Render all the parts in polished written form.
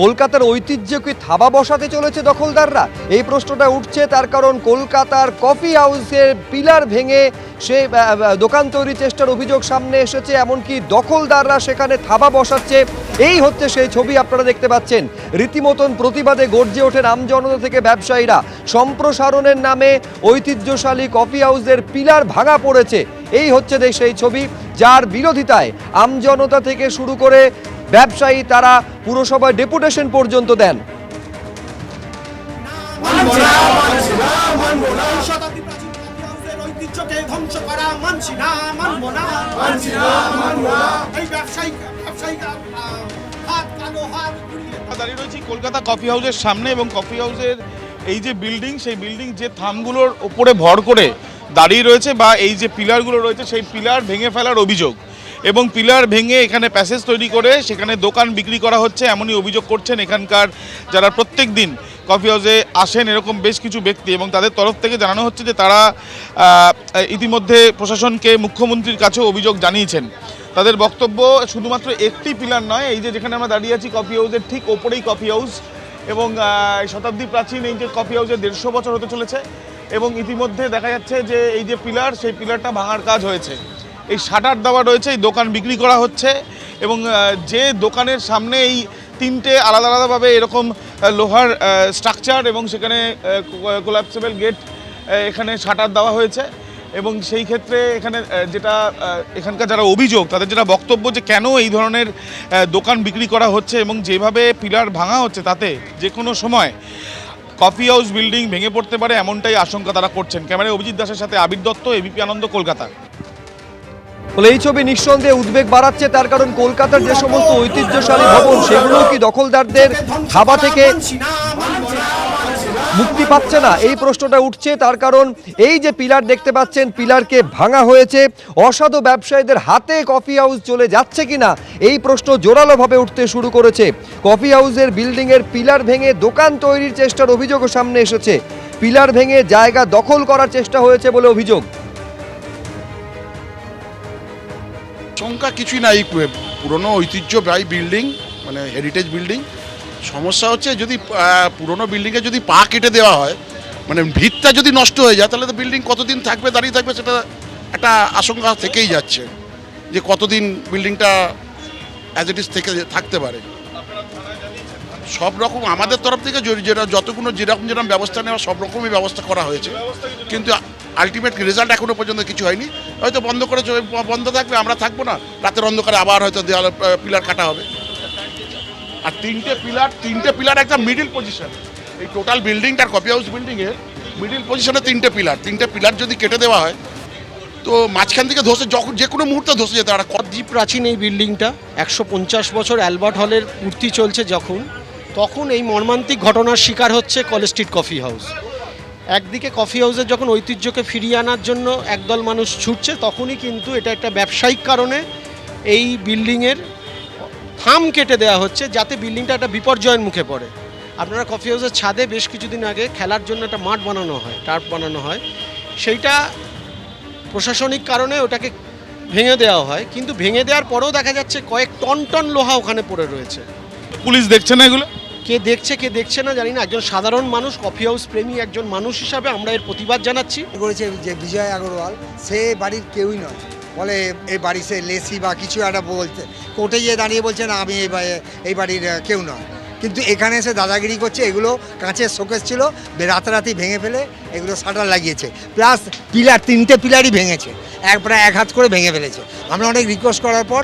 কলকাতার ঐতিহ্য কি থাবা বসাতে চলেছে দখলদাররা? এই প্রশ্নটা উঠছে, তার কারণ কলকাতার কফি হাউসের পিলার ভেঙে সে দোকান তৈরির চেষ্টার অভিযোগ সামনে এসেছে, এমনকি দখলদাররা সেখানে থাবা বসাচ্ছে। এই হচ্ছে সেই ছবি আপনারা দেখতে পাচ্ছেন। রীতিমতন প্রতিবাদে গর্জে ওঠেন আমজনতা থেকে ব্যবসায়ীরা। সম্প্রসারণের নামে ঐতিহ্যশালী কফি হাউসের পিলার ভাঙা পড়েছে। এই হচ্ছে সেই ছবি, যার বিরোধিতায় আমজনতা থেকে শুরু করে ব্যবসায়ী তারা পুরসভায় ডেপুটেশন পর্যন্ত দেন। দাঁড়িয়ে রয়েছি কলকাতা কফি হাউসের সামনে, এবং কফি হাউসের এই যে বিল্ডিং, সেই বিল্ডিং যে থামগুলোর ওপরে ভর করে দাঁড়িয়ে রয়েছে বা এই যে পিলারগুলো রয়েছে, সেই পিলার ভেঙে ফেলার অভিযোগ, এবং পিলার ভেঙে এখানে প্যাসেজ তৈরি করে সেখানে দোকান বিক্রি করা হচ্ছে, এমনই অভিযোগ করছেন এখানকার যারা প্রত্যেক দিন কফি হাউসে আসেন এরকম বেশ কিছু ব্যক্তি। এবং তাদের তরফ থেকে জানানো হচ্ছে যে তারা ইতিমধ্যে প্রশাসনকে, মুখ্যমন্ত্রীর কাছেও অভিযোগ জানিয়েছেন। তাদের বক্তব্য শুধুমাত্র একটি পিলার নয়, এই যে যেখানে আমরা দাঁড়িয়ে আছি কফি হাউসের ঠিক ওপরেই কফি হাউস, এবং শতাব্দী প্রাচীন এই যে কফি হাউসের 150 বছর হতে চলেছে, এবং ইতিমধ্যে দেখা যাচ্ছে যে এই যে পিলার, সেই পিলারটা ভাঙার কাজ হয়েছে, এই শাটার দেওয়া রয়েছে, এই দোকান বিক্রি করা হচ্ছে, এবং যে দোকানের সামনে এই তিনটে আলাদা আলাদাভাবে এরকম লোহার স্ট্রাকচার এবং সেখানে কোলাপসেবল গেট, এখানে শাটার দেওয়া হয়েছে। এবং সেই ক্ষেত্রে এখানে যেটা এখানকার যারা অভিযোগ, তাদের যেটা বক্তব্য যে কেন এই ধরনের দোকান বিক্রি করা হচ্ছে এবং যেভাবে পিলার ভাঙা হচ্ছে, তাতে যে কোনো সময় কফি হাউস বিল্ডিং ভেঙে পড়তে পারে, এমনটাই আশঙ্কা তারা করছেন। ক্যামেরায় অভিজিৎ দাসের সাথে আবির দত্ত, এবিপি আনন্দ, কলকাতা। বলে এই ছবি নিঃসন্দেহে উদ্বেগ বাড়াচ্ছে, তার কারণ কলকাতার যে সমস্ত ঐতিহ্যশালী ভবন, সেগুলো কি দখলদারদের থাবা থেকে মুক্তি পাচ্ছে না? এই প্রশ্নটা উঠছে, তার কারণ এই যে পিলার দেখতে পাচ্ছেন, পিলারকে ভাঙা হয়েছে। অসাধু ব্যবসায়ীদের হাতে কফি হাউস চলে যাচ্ছে কিনা, এই প্রশ্ন জোরালোভাবে উঠতে শুরু করেছে। কফি হাউসের বিল্ডিংয়ের পিলার ভেঙে দোকান তৈরির চেষ্টার অভিযোগও সামনে এসেছে। পিলার ভেঙে জায়গা দখল করার চেষ্টা হয়েছে বলে অভিযোগ। সংখ্যা কিছুই না, এই পুরনো ঐতিহ্যবাহী বিল্ডিং, মানে হেরিটেজ বিল্ডিং। সমস্যা হচ্ছে যদি পুরনো বিল্ডিংয়ে যদি পা কেটে দেওয়া হয়, মানে ভিতটা যদি নষ্ট হয়ে যায়, তাহলে তো বিল্ডিং কতদিন থাকবে, দাঁড়িয়ে থাকবে, সেটা একটা আশঙ্কা থেকেই যাচ্ছে যে কতদিন বিল্ডিংটা অ্যাজ ইট ইজ থেকে থাকতে পারে। সব রকম আমাদের তরফ থেকে যেটা যতগুলো যেরকম ব্যবস্থা নেওয়া, সব রকমই ব্যবস্থা করা হয়েছে, কিন্তু আলটিমেট রেজাল্ট এখনো পর্যন্ত কিছু হয়নি। হয়তো বন্ধ থাকবে, আমরা থাকবো না, রাতের অন্ধকারে আবার হয়তো দেওয়ালে পিলার কাটা হবে। আর তিনটে পিলার একটা মিডিল পজিশন, এই টোটাল বিল্ডিংটার কফি হাউস বিল্ডিংয়ের মিডিল পজিশনে তিনটে পিলার যদি কেটে দেওয়া হয়, তো মাঝখান থেকে যে কোনো মুহূর্তে ধসে যেতে পারে। অতি প্রাচীন এই বিল্ডিংটা, 150 বছর অ্যালবার্ট হলের পূর্তি চলছে তখন এই মর্মান্তিক ঘটনার শিকার হচ্ছে কলেজ স্ট্রিট কফি হাউস। একদিকে কফি হাউসের যখন ঐতিহ্যকে ফিরিয়ে আনার জন্য একদল মানুষ ছুটছে, তখনই কিন্তু এটা একটা ব্যবসায়িক কারণে এই বিল্ডিংয়ের থাম কেটে দেওয়া হচ্ছে, যাতে বিল্ডিংটা একটা বিপর্যয়ের মুখে পড়ে। আপনারা কফি হাউসের ছাদে বেশ কিছুদিন আগে খেলার জন্য একটা মাঠ বানানো হয়, টার্ফ বানানো হয়, সেইটা প্রশাসনিক কারণে ওটাকে ভেঙে দেওয়া হয়, কিন্তু ভেঙে দেওয়ার পরেও দেখা যাচ্ছে কয়েক টন লোহা ওখানে পড়ে রয়েছে। পুলিশ দেখছে না এগুলো? কে দেখছে না জানি না, একজন সাধারণ মানুষ, কফি হাউস প্রেমী একজন মানুষ হিসাবে আমরা এর প্রতিবাদ জানাচ্ছি। করেছে যে বিজয় আগরওয়াল, সে বাড়ির কেউই নয়, বলে এই বাড়ি সে লেসি বা কিছু একটা বলতে, কোর্টে গিয়ে দাঁড়িয়ে বলছে না আমি এই বাড়ির কেউ নয়, কিন্তু এখানে এসে দাদাগিরি করছে। এগুলো কাঁচের শোকেস ছিল, রাতারাতি ভেঙে ফেলে এগুলো শাটার লাগিয়েছে, প্লাস পিলার, তিনটে পিলারই ভেঙেছে, প্রায় এক হাত করে ভেঙে ফেলেছে। আমরা অনেক রিকোয়েস্ট করার পর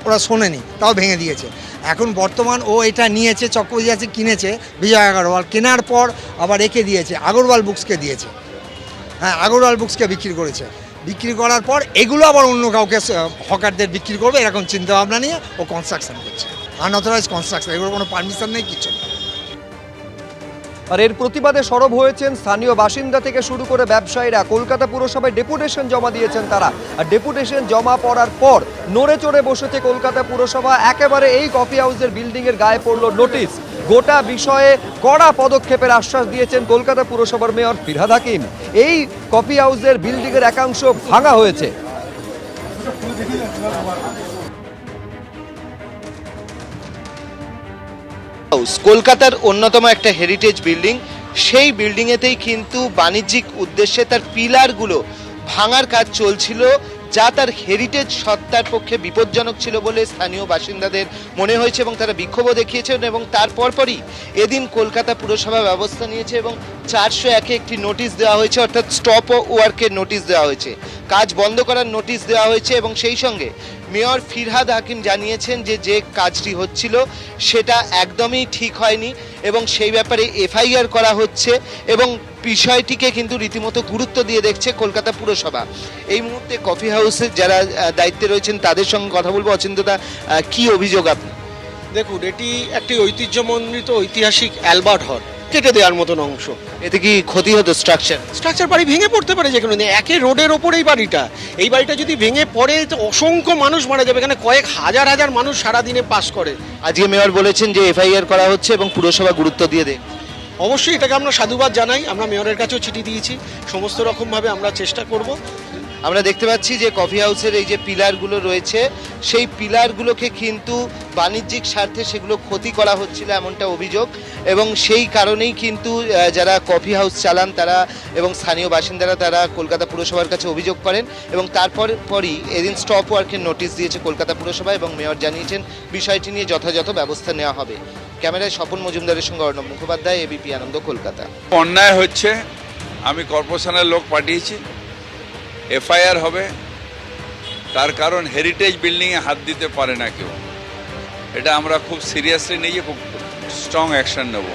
ওরা শোনেনি, তাও ভেঙে দিয়েছে। এখন বর্তমান ও এটা নিয়েছে, চক্রবর্তী কিনেছে বিজয় আগরওয়াল, কেনার পর আবার রেখে দিয়েছে, আগরওয়াল বুকসকে দিয়েছে। হ্যাঁ, আগরওয়াল বুকসকে বিক্রি করেছে। বিক্রি করার পর এগুলো আবার অন্য কাউকে হকারদের বিক্রি করবে, এরকম চিন্তাভাবনা নিয়ে ও কনস্ট্রাকশন করছে, আনঅথরাইজ কনস্ট্রাকশন, এগুলোর কোনো পারমিশন নেই, কিছু নেই। আর এর প্রতিবাদে সরব হয়েছেন স্থানীয় বাসিন্দা থেকে শুরু করে ব্যবসায়ীরা। কলকাতা পুরসভায় ডেপুটেশন জমা দিয়েছেন তারা, আর ডেপুটেশন জমা পড়ার পর নড়ে চড়ে বসেছে কলকাতা পুরসভা। একেবারে এই কফি হাউসের বিল্ডিংয়ের গায়ে পড়ল নোটিশ। গোটা বিষয়ে কড়া পদক্ষেপের আশ্বাস দিয়েছেন কলকাতা পুরসভার মেয়র ফিরহাদ হাকিম। এই কফি হাউসের বিল্ডিংয়ের একাংশ ভাঙা হয়েছে। হাউস কলকাতার অন্যতম একটা হেরিটেজ বিল্ডিং, সেই বিল্ডিংয়েতেই কিন্তু বাণিজ্যিক উদ্দেশ্যে তার পিলারগুলো ভাঙার কাজ চলছিল, যা তার হেরিটেজ সত্তার পক্ষে বিপজ্জনক ছিল বলে স্থানীয় বাসিন্দাদের মনে হয়েছে এবং তারা বিক্ষোভও দেখিয়েছেন। এবং তার পরপরই এদিন কলকাতা পুরসভা ব্যবস্থা নিয়েছে এবং 401-এ একটি নোটিশ দেওয়া হয়েছে, অর্থাৎ স্টপ ওয়ার্কের নোটিশ দেওয়া হয়েছে, কাজ বন্ধ করার নোটিশ দেওয়া হয়েছে। এবং সেই সঙ্গে মেয়র ফিরহাদ হাকিম জানিয়েছেন যে কাজটি হচ্ছিল সেটা একদমই ঠিক হয়নি এবং সেই ব্যাপারে এফআইআর করা হচ্ছে এবং বিষয়টিকে কিন্তু রীতিমতো গুরুত্ব দিয়ে দেখছে কলকাতা পুরসভা। এই মুহূর্তে কফি হাউসের যারা দায়িত্বে রয়েছেন তাদের সঙ্গে কথা বলবো। অচিন্তদা, কি অভিযোগ আপনি? দেখুন, এটি একটি ঐতিহ্যমণ্ডিত ঐতিহাসিক অ্যালবার্ট হল, কেটে দেওয়ার মতন অংশ। এতে কি ক্ষতি হতো? স্ট্রাকচার বাড়ি ভেঙে পড়তে পারে যে কোনো দিন। একে রোডের ওপরেই বাড়িটা, এই বাড়িটা যদি ভেঙে পড়ে তো অসংখ্য মানুষ মারা যাবে। এখানে কয়েক হাজার হাজার মানুষ সারাদিনে পাস করে। আজকে মেয়র বলেছেন যে এফআইআর করা হচ্ছে এবং পুরসভা গুরুত্ব দিয়ে দেখ। অবশ্যই এটাকে আমরা সাধুবাদ জানাই, আমরা মেয়রের কাছেও চিঠি দিয়েছি, সমস্ত রকমভাবে আমরা চেষ্টা করব। আমরা দেখতে পাচ্ছি যে কফি হাউসের এই যে পিলারগুলো রয়েছে সেই পিলারগুলোকে কিন্তু বাণিজ্যিক স্বার্থে সেগুলো ক্ষতি করা হচ্ছিল এমনটা অভিযোগ এবং সেই কারণেই কিন্তু যারা কফি হাউস চালান তারা এবং স্থানীয় বাসিন্দারা তারা কলকাতা পুরসভার কাছে অভিযোগ করেন এবং পরই এদিন স্টপ ওয়ার্কের নোটিশ দিয়েছে কলকাতা পুরসভা এবং মেয়র জানিয়েছেন বিষয়টি নিয়ে যথাযথ ব্যবস্থা নেওয়া হবে। ক্যামেরায় স্বপন মজুমদারের সঙ্গে অর্ণব মুখোপাধ্যায়, এবিপি আনন্দ, কলকাতা। অন্যায় হচ্ছে, আমি কর্পোরেশনের লোক পাঠিয়েছি, এফআইআর হবে। তার কারণ হেরিটেজ বিল্ডিংয়ে হাত দিতে পারে না কেউ। এটা আমরা খুব সিরিয়াসলি নিয়ে খুব স্ট্রং অ্যাকশন নেব।